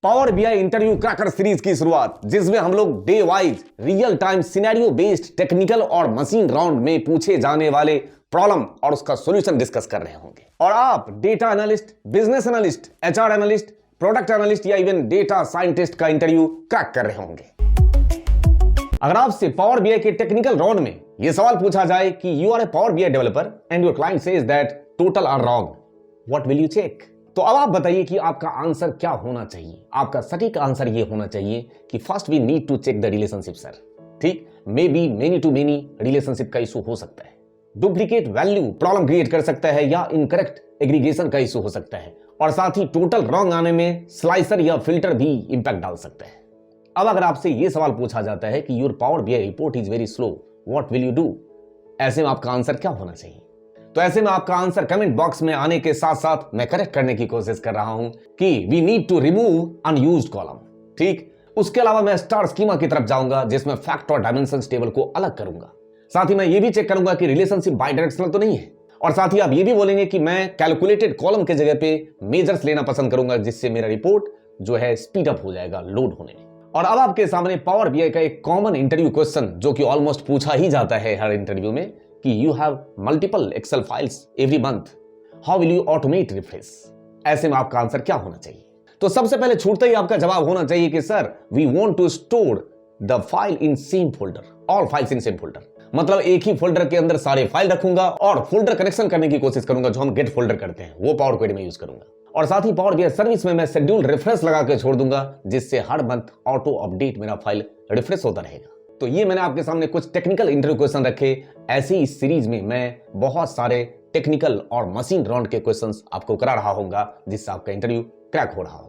Power BI interview cracker series की शुरुआत, जिसमें हम लोग day wise real time scenario based technical और मशीन राउंड में पूछे जाने वाले प्रॉब्लम और उसका सॉल्यूशन डिस्कस कर रहे होंगे। और आप data analyst, business analyst, HR analyst, product analyst या इवन डेटा साइंटिस्ट का इंटरव्यू क्रैक कर रहे होंगे। अगर आपसे पावर बीआई के टेक्निकल राउंड में यह सवाल पूछा जाए कि you are a power BI developer and your client says that total are wrong, what will you check? तो अब आप बताइए कि आपका आंसर क्या होना चाहिए। आपका सटीक आंसर ये होना चाहिए कि first we need to check the relationship sir. ठीक, maybe many to many relationship का इशू हो सकता है, डुप्लीकेट वैल्यू प्रॉब्लम क्रिएट कर सकता है, या इनकरेक्ट एग्रीगेशन का इशू हो सकता है, और साथ ही टोटल रॉन्ग आने में स्लाइसर या फिल्टर भी इंपैक्ट डाल सकता है। अब अगर आपसे यह सवाल पूछा जाता है कि your power BI report is very slow, what will you do? ऐसे में आपका आंसर क्या होना चाहिए? तो ऐसे में आपका आंसर कमेंट बॉक्स में आने के साथ साथ मैं करेक्ट करने की कोशिश कर रहा हूं कि we need to remove unused column. ठीक, उसके अलावा मैं स्टार स्कीमा की तरफ जाऊंगा, जिसमें फैक्ट और डायमेंशन टेबल को अलग करूंगा। साथ ही मैं ये भी चेक करूंगा कि रिलेशनशिप बाई डायरेक्शनल तो नहीं है, और साथ ही आप ये भी बोलेंगे कि मैं कैलकुलेटेड कॉलम के जगह पे मेजर्स लेना पसंद करूंगा, जिससे मेरा रिपोर्ट जो है स्पीड अप हो जाएगा लोड होने में। और अब आपके सामने पावर बीआई का एक कॉमन इंटरव्यू क्वेश्चन, जो कि ऑलमोस्ट पूछा ही जाता है हर इंटरव्यू में, कि you have multiple Excel files every month, how will you automate refresh? ऐसे में आपका आंसर क्या होना चाहिए? तो सबसे पहले छूटते ही आपका जवाब होना चाहिए कि sir we want to store the file in same folder, all files in same folder. मतलब एक ही फोल्डर के अंदर सारे फाइल रखूंगा और फोल्डर कनेक्शन करने की कोशिश करूंगा, जो हम गेट फोल्डर करते हैं वो पावर क्वेरी में यूज करूंगा। और साथ ही पावर बीआई सर्विस में मैं शेड्यूल रिफ्रेश लगा के छोड़ दूंगा, जिससे हर मंथ ऑटो अपडेट मेरा फाइल रिफ्रेश होता रहेगा। तो ये मैंने आपके सामने कुछ टेक्निकल इंटरव्यू क्वेश्चन रखे। ऐसे ही इस सीरीज में मैं बहुत सारे टेक्निकल और मशीन राउंड के क्वेश्चंस आपको करा रहा होऊंगा, जिससे आपका इंटरव्यू क्रैक हो रहा होगा।